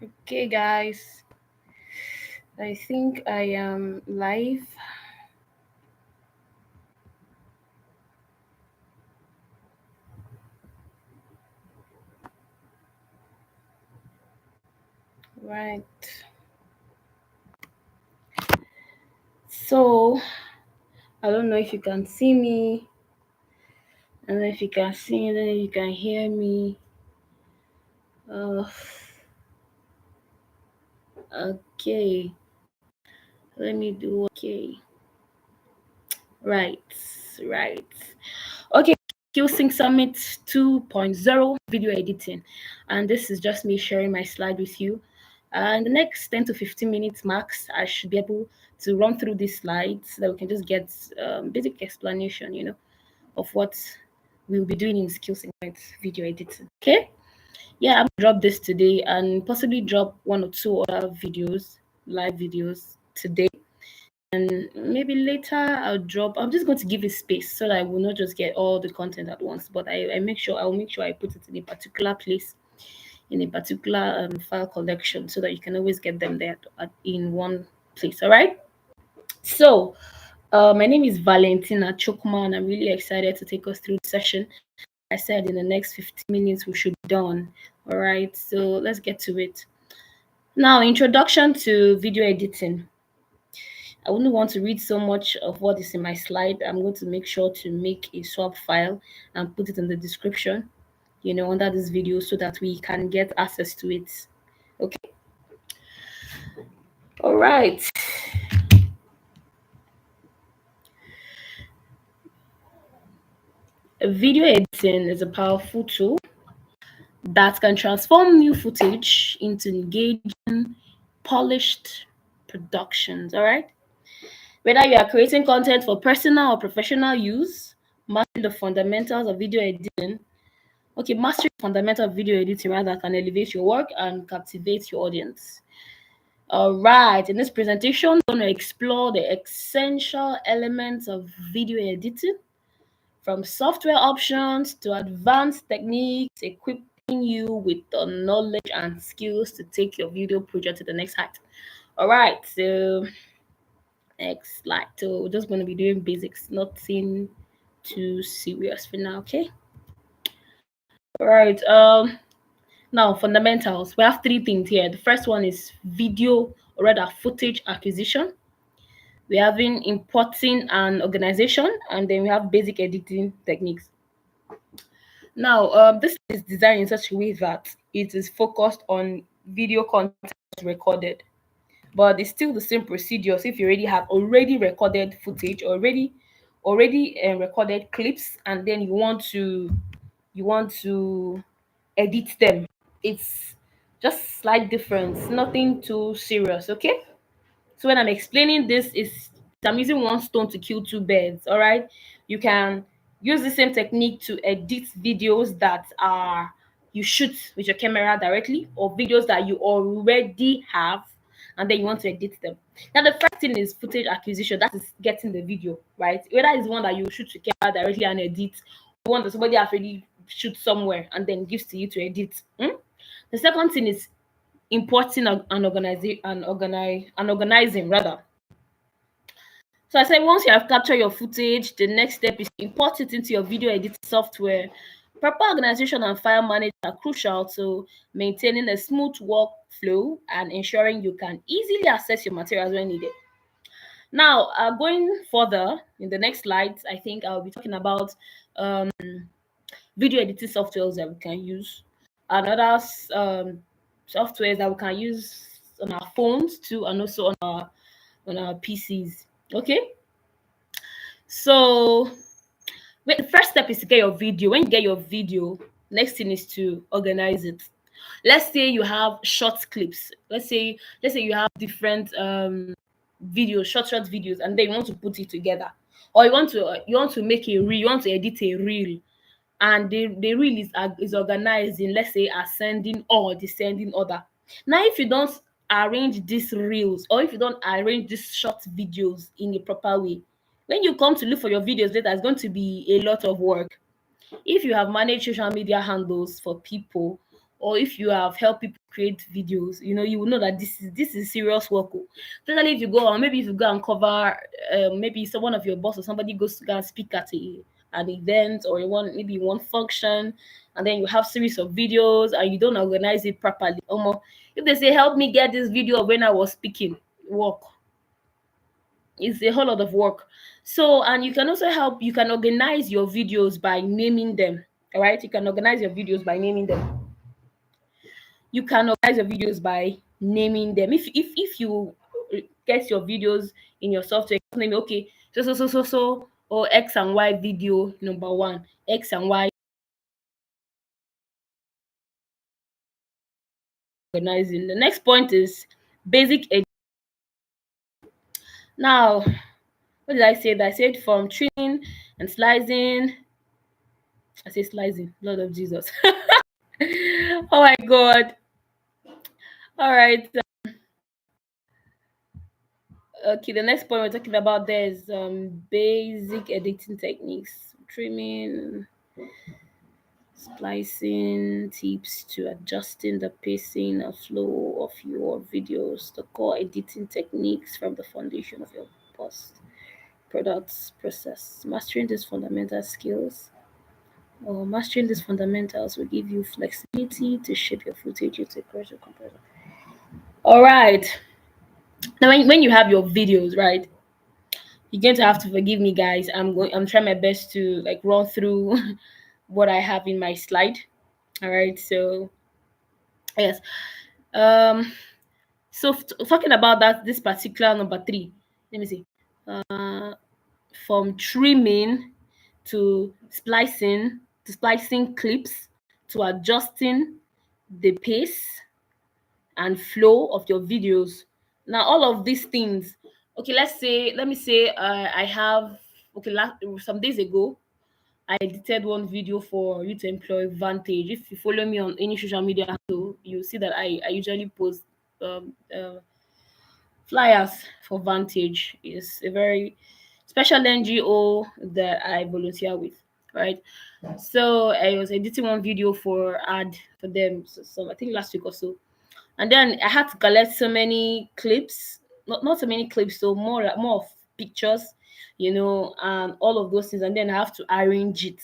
Okay, guys, I think I am live. Right. So, I don't know if you can see me. I don't know if you can see me. I don't know if you can hear me. Uh, okay. Let me do okay. Right. Right. Okay. QSync Summit 2.0 video editing. And this is just me sharing my slide with you. In the next 10 to 15 minutes max, I should be able to run through these slides so that we can just get basic explanation, of what we'll be doing in Skills Ignite video editing. Okay. Yeah, I'm gonna drop this today and possibly drop one or two other videos, live videos today. And maybe later I'm just going to give it space so that I will not just get all the content at once. But I'll make sure I put it in a particular place, in a particular file collection so that you can always get them there in one place. All right. So my name is Valentina Chokma, and I'm really excited to take us through the session. I said in the next 15 minutes we should be done. All right, so let's get to it. Now, introduction to video editing. I wouldn't want to read so much of what is in my slide. I'm going to make sure to make a swap file and put it in the description, under this video so that we can get access to it. Okay. All right. Video editing is a powerful tool that can transform new footage into engaging, polished productions. All right. Whether you are creating content for personal or professional use, mastering the fundamentals of video editing. Okay, mastering the fundamental of video editing rather can elevate your work and captivate your audience. All right, in this presentation, we're going to explore the essential elements of video editing, from software options to advanced techniques, equipping you with the knowledge and skills to take your video project to the next height. All right, so next slide. So we're just going to be doing basics, nothing too serious for now. Okay. All right. Now fundamentals. We have three things here. The first one is video, or rather footage acquisition. We have in importing and organization, and then we have basic editing techniques. Now, this is designed in such a way that it is focused on video content recorded, but it's still the same procedures. If you already have already recorded footage, already recorded clips, and then you want to edit them, it's just slight difference, nothing too serious. Okay. So when I'm explaining this, is I'm using one stone to kill two birds. All right. You can use the same technique to edit videos that are you shoot with your camera directly, or videos that you already have and then you want to edit them. Now the first thing is footage acquisition. That is getting the video, right? Whether it's one that you shoot with camera directly and edit, or one that somebody has already shoot somewhere and then gives to you to edit. The second thing is importing and organizing rather. So I said once you have captured your footage, the next step is to import it into your video editing software. Proper organization and file management are crucial to maintaining a smooth workflow and ensuring you can easily access your materials when needed. Now, going further in the next slides, I think I'll be talking about um, video editing softwares that we can use, and other softwares that we can use on our phones too, and also on our PCs. Okay, so the first step is to get your video. When you get your video, next thing is to organize it. Let's say you have short clips. Let's say you have different videos, short videos, and then you want to put it together, or you want to make a reel, you want to edit a reel, and the reel is organized in, let's say, ascending or descending order. Now if you don't arrange these reels, or if you don't arrange these short videos in a proper way, when you come to look for your videos later, it's going to be a lot of work. If you have managed social media handles for people, or if you have helped people create videos, you will know that this is serious work. Oh. Especially if you go on, maybe if you go and cover, maybe one of your boss or somebody goes to go and speak at an event, or maybe one function, and then you have series of videos and you don't organize it properly. If they say help me get this video of when I was speaking, work. It's a whole lot of work. So, and you can also help, you can organize your videos by naming them. All right, you can organize your videos by naming them. You can organize your videos by naming them. If you get your videos in your software, name it, okay, so or X and Y video number one, X and Y organizing. The next point is basic now. What did I say? I said from trimming and slicing. I say slicing, Lord of Jesus. Oh my God. All right. Okay, the next point we're talking about there is basic editing techniques, trimming, splicing, tips to adjusting the pacing and flow of your videos, the core editing techniques from the foundation of your post products process. Mastering these fundamental skills or mastering these fundamentals will give you flexibility to shape your footage into greater comparison. All right. Now, when you have your videos, right, you're going to have to forgive me, guys. I'm trying my best to like run through what I have in my slide. All right. So yes. Um. So talking about this particular number three. Let me see. From trimming to splicing clips to adjusting the pace and flow of your videos. Now, all of these things. Okay, let me say I have, okay, some days ago I edited one video for Youth Employee Vantage. If you follow me on any social media handle, you see that I usually post um, uh, flyers for Vantage. Is a very special NGO that I volunteer with, right? So I was editing one video for ad for them, so I think last week or so, and then I had to collect so many clips, not so many clips, so more of pictures, and all of those things, and then I have to arrange it.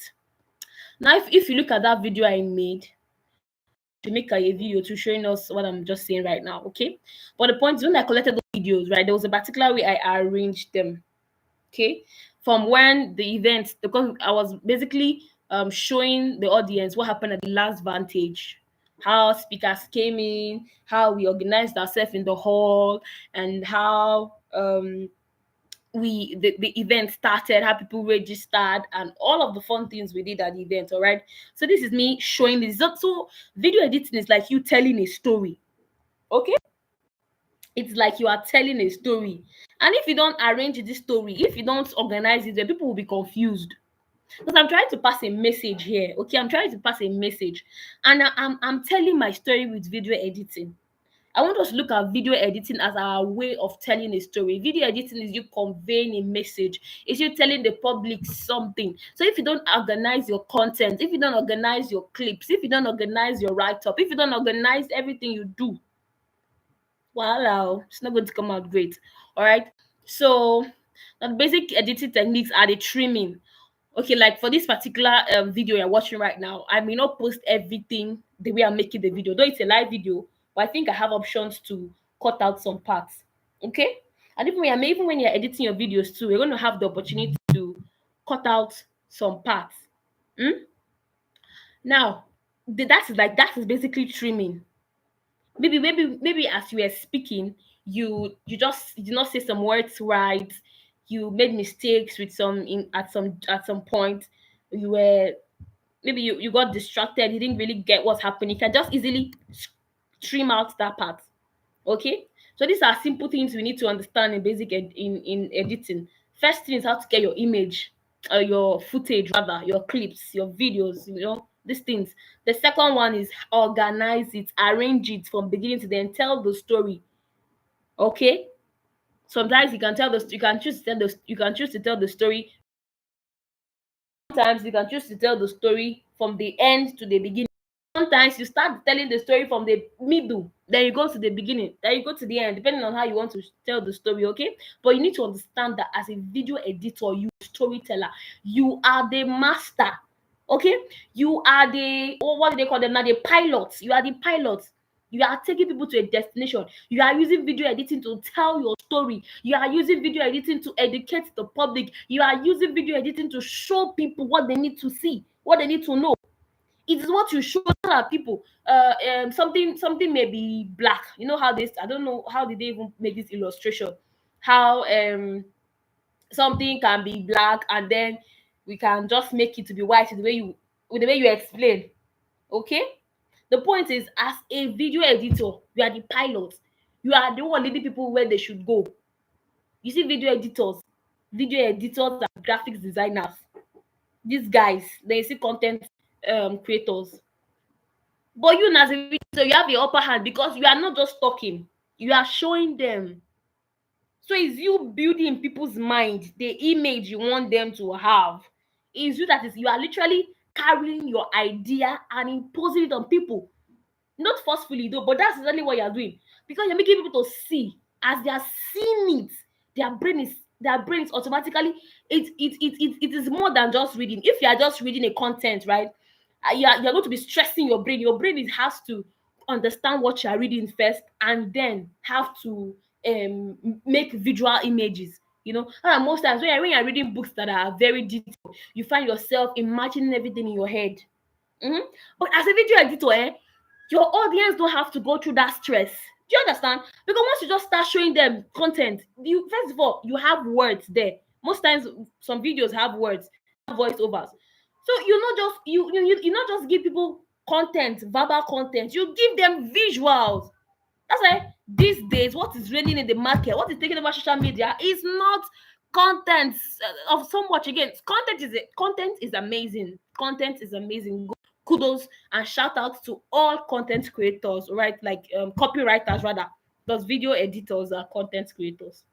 Now, if you look at that video I made, to make a video to showing us what I'm just saying right now, okay? But the point is, when I collected those videos, right, there was a particular way I arranged them, okay? From when the event, because I was basically showing the audience what happened at the last Vantage, how speakers came in, how we organized ourselves in the hall, and how the event started, how people registered, and all of the fun things we did at the event. All right, so this is me showing this. So video editing is like you telling a story, okay? It's like you are telling a story, and if you don't arrange this story, if you don't organize it, then people will be confused, because I'm trying to pass a message here. Okay, I'm trying to pass a message, and I'm telling my story with video editing. I want us to look at video editing as our way of telling a story. Video editing is you conveying a message, is you telling the public something. So if you don't organize your content, if you don't organize your clips, if you don't organize your write-up, if you don't organize everything you do, wow, it's not going to come out great. All right. So the basic editing techniques are the trimming. Okay, like for this particular video you're watching right now, I may not post everything the way I'm making the video, though it's a live video, but I think I have options to cut out some parts. Okay, and even when you're editing your videos too, you're going to have the opportunity to cut out some parts. Hmm? Now, that is basically trimming. Maybe as you were speaking, you did not say some words right, you made mistakes with some in at some point, you were maybe you got distracted, you didn't really get what's happening. You can just easily trim out that part. Okay, so these are simple things we need to understand in in editing. First thing is how to get your image, your footage rather, your clips, your videos, these things. The second one is organize it, arrange it from beginning to the end, tell the story. Okay, sometimes you can choose to tell the story. Sometimes you can choose to tell the story from the end to the beginning. Sometimes you start telling the story from the middle, then you go to the beginning, then you go to the end, depending on how you want to tell the story, okay? But you need to understand that as a video editor, you storyteller, you are the master, okay? You are the, what do they call them now? The pilots. You are the pilots. You are taking people to a destination. You are using video editing to tell your story. You are using video editing to educate the public. You are using video editing to show people what they need to see, what they need to know. It is what you show that people. Something may be black. You know how this? I don't know how did they even make this illustration. How something can be black and then we can just make it to be white with the way you explain. Okay. The point is, as a video editor, you are the pilot. You are the one leading people where they should go. You see, video editors and graphics designers. These guys, they see content creators. But you as a video, so you have the upper hand because you are not just talking, you are showing them. So it's you building in people's mind the image you want them to have. It's you that is, you are literally carrying your idea and imposing it on people. Not forcefully though, but that's exactly what you're doing. Because you're making people to see. As they are seeing it, their brain is automatically, it is more than just reading. If you are just reading a content, right, you're going to be stressing your brain. Your brain has to understand what you are reading first and then have to make visual images. And most times when you're reading books that are very detailed, you find yourself imagining everything in your head. But as a video editor, your audience don't have to go through that stress. Do you understand? Because once you just start showing them content, you first of all, you have words there. Most times some videos have words, voiceovers. So you not just you not just give people content, verbal content, you give them visuals. That's why these days, what is reigning in the market, what is taking over social media is not content of so much. Again, content is amazing. Content is amazing. Kudos and shout out to all content creators, right? Like copywriters rather. Those video editors are content creators.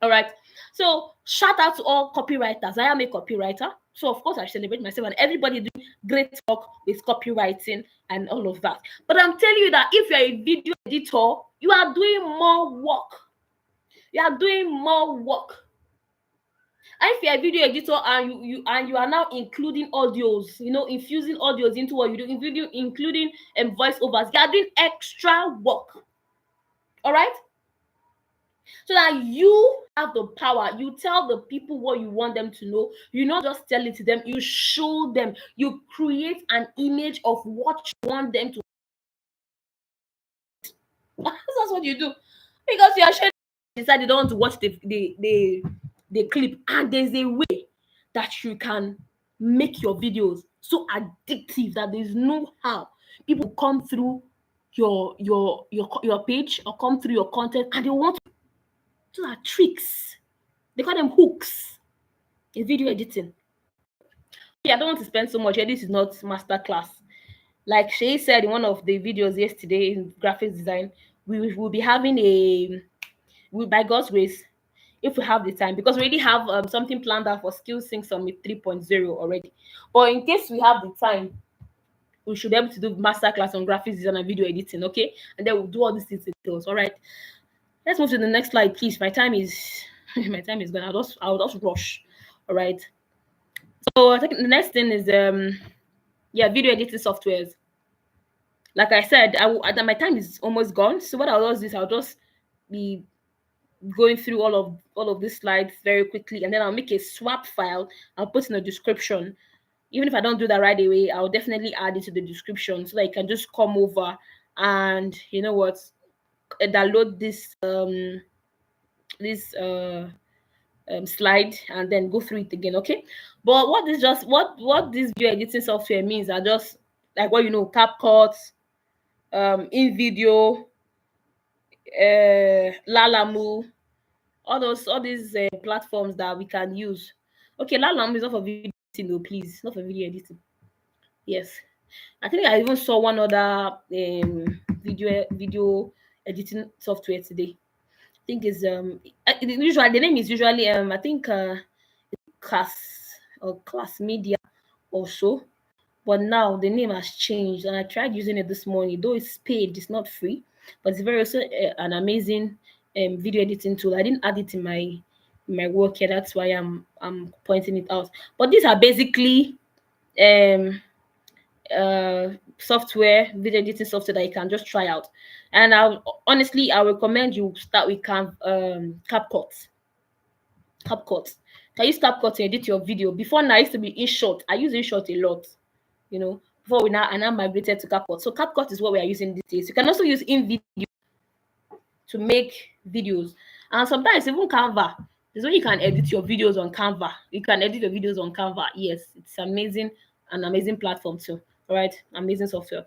All right. So shout out to all copywriters. I am a copywriter. So of course I celebrate myself and everybody doing great work with copywriting and all of that. But I'm telling you that if you're a video editor, you are doing more work. You are doing more work. And if you're a video editor and you are now including audios, infusing audios into what you do, including voiceovers, you are doing extra work. All right. So that you have the power. You tell the people what you want them to know. You not just tell it to them, you show them. You create an image of what you want them to. That's what you do. Because you are sharing, decide you don't want to watch the clip. And there's a way that you can make your videos so addictive that there's no how people come through your page or come through your content and they want to. Those are tricks. They call them hooks in video editing. Yeah, I don't want to spend so much here. This is not masterclass. Like Shay said in one of the videos yesterday in graphics design, we will be having by God's grace, if we have the time, because we already have something planned out for Skills Sync Summit 3.0 already. But in case we have the time, we should be able to do masterclass on graphics design and video editing, okay? And then we'll do all these details. All right. Let's move to the next slide, please. My time is gone. I'll just rush. All right. So I think the next thing is video editing softwares. Like I said, my time is almost gone. So what I'll do is I'll just be going through all of these slides very quickly, and then I'll make a swap file. I'll put in the description. Even if I don't do that right away, I'll definitely add it to the description so that you can just come over and download this slide and then go through it again. Okay. But what this video editing software means are just like CapCut, InVideo, Lalamu, all these platforms that we can use. Okay, Lalamu is not for video editing though, please. Not for video editing. Yes. I think I even saw one other video editing software today. I think is usually the name is usually I think Class Media also. but now the name has changed, and I tried using it this morning. Though it's paid, it's not free, but it's very also an amazing video editing tool. I didn't add it in my work here. That's why I'm pointing it out. But these are basically um software, video editing software that you can just try out. And I recommend you start with CapCut. CapCut. Can use CapCut to edit your video. Before now, I used to be InShot. I use InShot a lot. Before I now migrated to CapCut. So CapCut is what we are using these days. You can also use InVideo to make videos, and sometimes even Canva. This way you can edit your videos on Canva. You can edit your videos on Canva. Yes, it's amazing, an amazing platform too. All right, amazing software.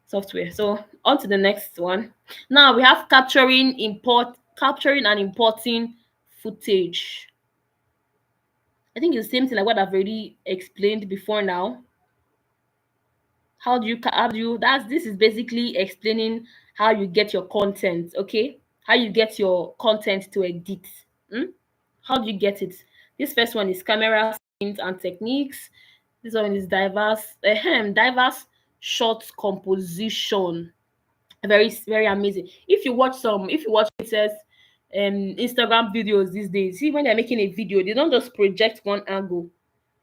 So on to the next one. Now we have capturing and importing footage. I think it's the same thing like what I've already explained before now. How do you that's this is basically explaining how you get your content, okay? How you get your content to edit. How do you get it? This first one is camera settings and techniques. This one is diverse short composition. Very amazing. If you watch it says Instagram videos these days, see when they're making a video, they don't just project one angle.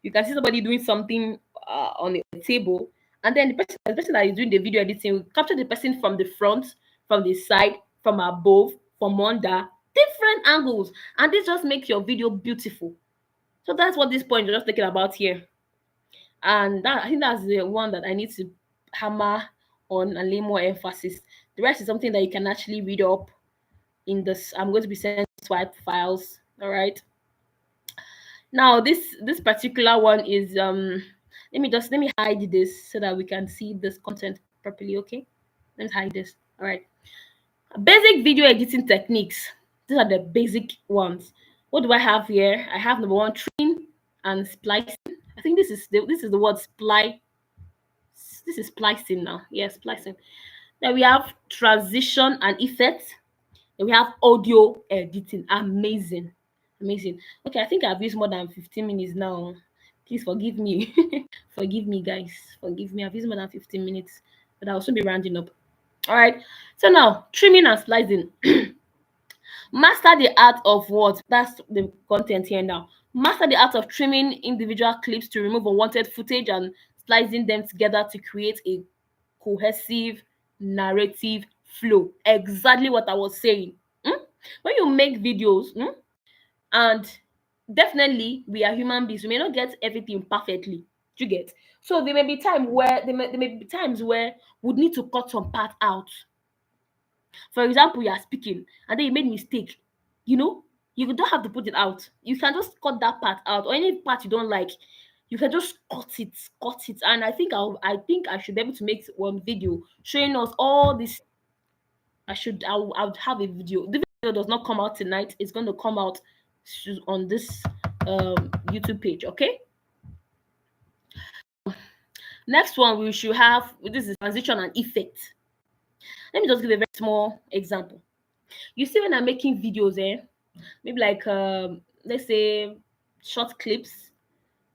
You can see somebody doing something on a table, and then the person that is doing the video editing will capture the person from the front, from the side, from above, from under, different angles, and this just makes your video beautiful. So that's what this point we're just thinking about here, and I think that's the one that I need to hammer on and lay more emphasis. The rest is something that you can actually read up in this. I'm going to be sending swipe files. All right. Now this particular one is let me hide this so that we can see this content properly. Okay, let's hide this. All right. Basic video editing techniques. These are the basic ones. What do I have here? I have number one, trimming and splicing. I think this is the word splice. This is splicing now. Yes, splicing. Then we have transition and effects. Then we have audio editing. Amazing. Amazing. Okay, I think I've used more than 15 minutes now. Please forgive me. Forgive me, guys. Forgive me. I've used more than 15 minutes, but I'll soon be rounding up. All right. So now, trimming and slicing. Master the art of what? That's the content here now. Master the art of trimming individual clips to remove unwanted footage and slicing them together to create a cohesive narrative flow. Exactly what I was saying. When you make videos, and definitely we are human beings, we may not get everything perfectly. Do you get? So there may be times where we need to cut some part out. For example, you are speaking and then you made mistake. You know, you don't have to put it out. You can just cut that part out, or any part you don't like. You can just cut it. And I think I should be able to make one video showing us all this. I would have a video. The video does not come out tonight. It's going to come out on this YouTube page. Okay. Next one we should have. This is transition and effect. Let me just give a very small example. You see, when I'm making videos, maybe like let's say short clips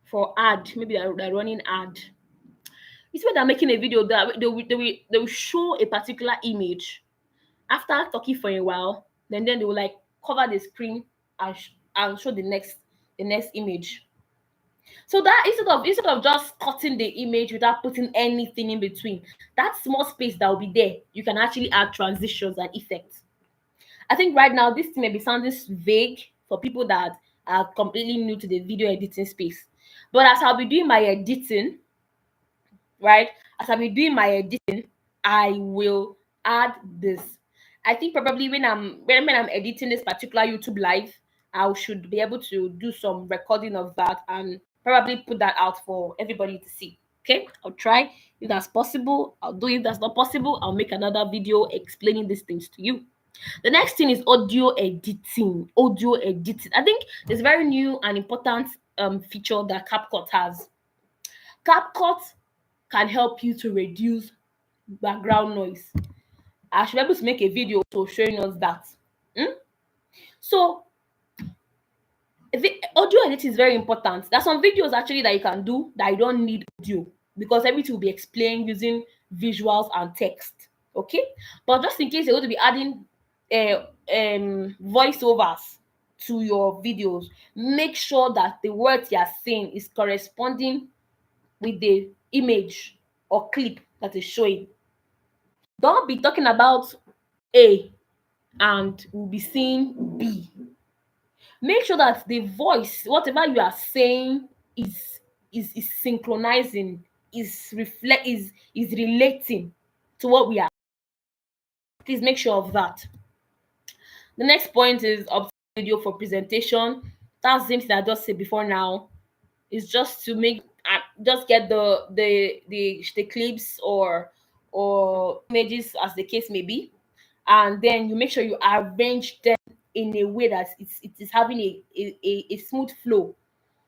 for ad, maybe they're running ad. You see, when they're making a video, that they will show a particular image. After talking for a while, then they will like cover the screen and show the next image. So that instead of just cutting the image without putting anything in between, that small space that will be there, you can actually add transitions and effects. I think right now this thing may be sounding vague for people that are completely new to the video editing space. But as I'll be doing my editing, right? As I'll be doing my editing, I will add this. I think probably when I'm editing this particular YouTube live, I should be able to do some recording of that and probably put that out for everybody to see. Okay, I'll try if that's possible. I'll do. If that's not possible, I'll make another video explaining these things to you. The next thing is audio editing. Audio editing. I think it's very new and important feature that CapCut has. CapCut can help you to reduce background noise. I should be able to make a video to showing us that. So audio editing is very important. There's some videos actually that you can do that you don't need audio. because everything will be explained using visuals and text. Okay, but just in case you're going to be adding voiceovers to your videos, make sure that the words you are saying is corresponding with the image or clip that is showing. Don't be talking about A and we'll be seeing B. Make sure that the voice, whatever you are saying, is synchronizing, is relating to what we are. Please make sure of that. The next point is optimized video for presentation. That's the same thing I just said before now. It's just to make just get the clips or images as the case may be, and then you make sure you arrange them in a way that it is having a smooth flow.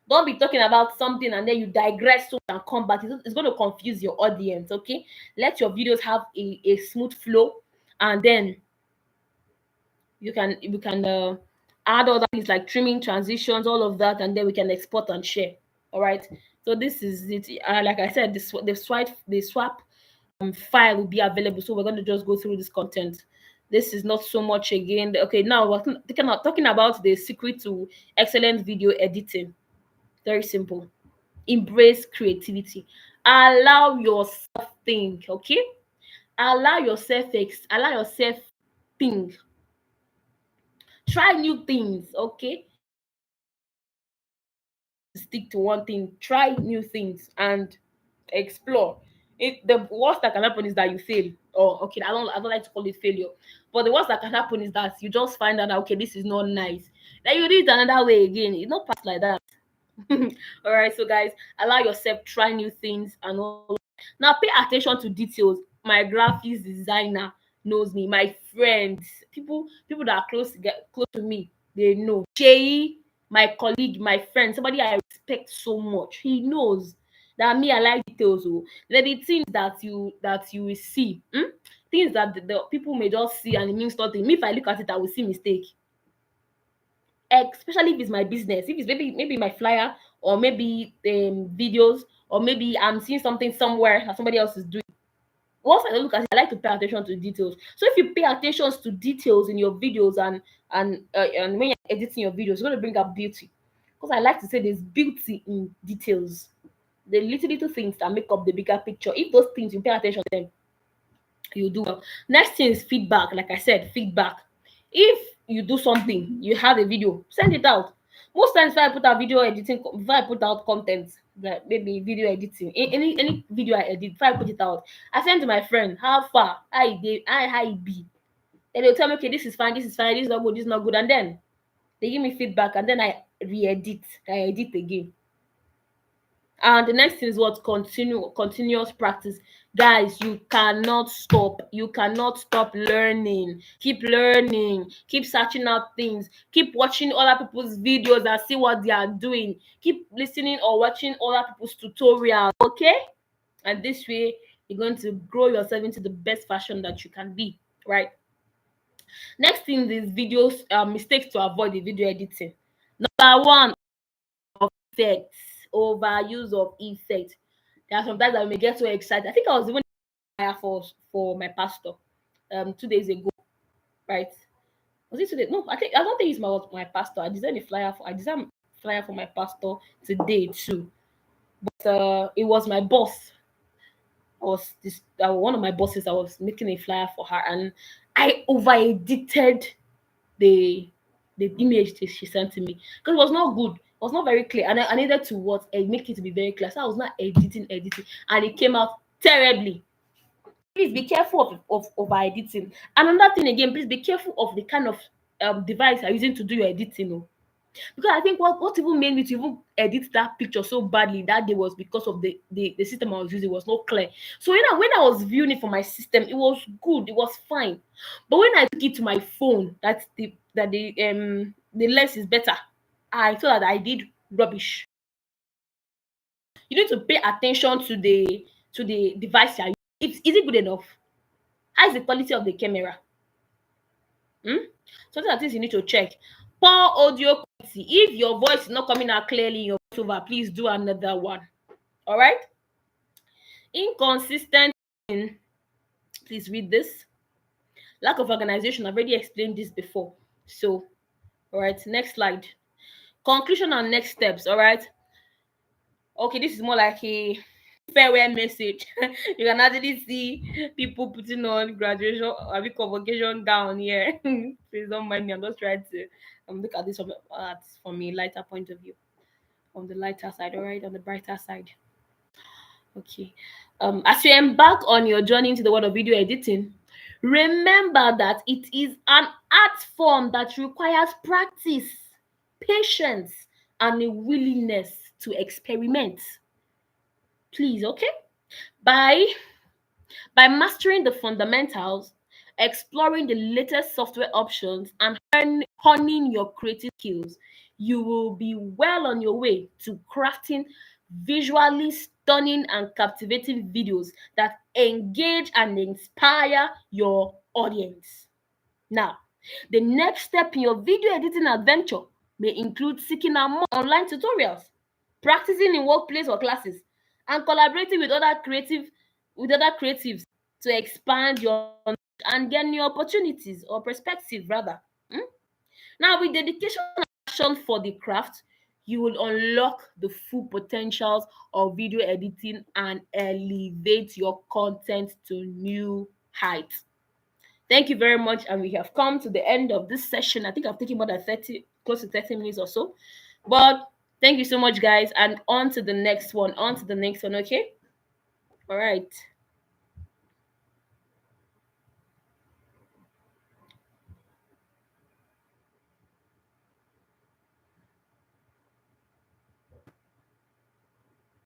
Don't be talking about something and then you digress so and come back. It's going to confuse your audience. Okay, let your videos have a smooth flow, and then you can add other things like trimming, transitions, all of that, and then we can export and share. All right, so this is it. Like I said, the swap file will be available, so we're going to just go through this content. This is not so much again. Okay, now we're talking about the secret to excellent video editing. Very simple. Embrace creativity. Allow yourself think. Okay, allow yourself think. Try new things. Okay, stick to one thing. Try new things and explore. The worst that can happen is that you fail. Or okay, I don't like to call it failure, but the worst that can happen is that you just find out that, okay, this is not nice. Then you do it another way again. It's not past like that. All right, so guys, allow yourself try new things and all. Now pay attention to details. My graphics designer knows me. My friends, people that are close to me, they know. Shay, my colleague, my friend, somebody I respect so much, he knows that me, I like details. Oh, the things that you will see, things that the people may just see and it means nothing. Me, if I look at it, I will see mistake. Especially if it's my business, if it's maybe my flyer, or maybe videos, or maybe I'm seeing something somewhere that somebody else is doing. Once I look at it, I like to pay attention to details. So if you pay attention to details in your videos, and when you're editing your videos, it's going to bring up beauty. Because I like to say there's beauty in details, the little things that make up the bigger picture. If those things you pay attention to them, you do well. Next thing is feedback. Like I said, feedback. If you do something, you have a video, send it out. Most times, if I put out video editing, if I put out content, like maybe video editing, any video I edit, if I put it out, I send to my friend, how far, how it be. Then they'll tell me, okay, this is fine, this is fine, this is not good, this is not good, and then they give me feedback, and then I re-edit, I edit again. And the next thing is what? Continuous practice. Guys, you cannot stop. You cannot stop learning. Keep learning. Keep searching out things. Keep watching other people's videos and see what they are doing. Keep listening or watching other people's tutorials. Okay? And this way, you're going to grow yourself into the best version that you can be. Right? Next thing is videos, mistakes to avoid in video editing. Number one, effects, overuse of effects. There are sometimes I may get so excited. I think I was even fire for my pastor 2 days ago, right? Was it today? No, I don't think it's my pastor. I designed a flyer for my pastor today too. But it was my boss. Was this one of my bosses? I was making a flyer for her, and I over edited the image that she sent to me because it was not good. It was not very clear, and I needed to make it to be very clear. So I was not editing, and it came out terribly. Please be careful of over editing. And another thing again, please be careful of the kind of device you're using to do your editing. Oh. Because I think what even made me to even edit that picture so badly that day was because of the system I was using was not clear. So when I was viewing it from my system, it was good, it was fine. But when I took it to my phone, the lens is better. I thought that I did rubbish. You need to pay attention to the device you're using. Is it good enough? How is the quality of the camera? Something like this you need to check. Poor audio quality. If your voice is not coming out clearly in your voiceover, please do another one. All right. Inconsistent. Please read this. Lack of organization. I've already explained this before. So, all right, next slide. Conclusion and next steps. All right. Okay, this is more like a farewell message. You can actually see people putting on graduation or convocation gown here. Please don't mind me. I'm just trying to look at this from a lighter point of view. On the lighter side, all right, on the brighter side. Okay. As you embark on your journey into the world of video editing, remember that it is an art form that requires practice, patience, and a willingness to experiment. Please, okay? By mastering the fundamentals, exploring the latest software options, and honing your creative skills, you will be well on your way to crafting visually stunning and captivating videos that engage and inspire your audience. Now, the next step in your video editing adventure may include seeking out more online tutorials, practicing in workplace or classes, and collaborating with other creatives to expand your knowledge and get new opportunities or perspective rather. Now, with dedication and passion for the craft, you will unlock the full potentials of video editing and elevate your content to new heights. Thank you very much, and we have come to the end of this session. I think I've taken more than 30, close to 30 minutes or so. But thank you so much, guys, and on to the next one. Okay? All right.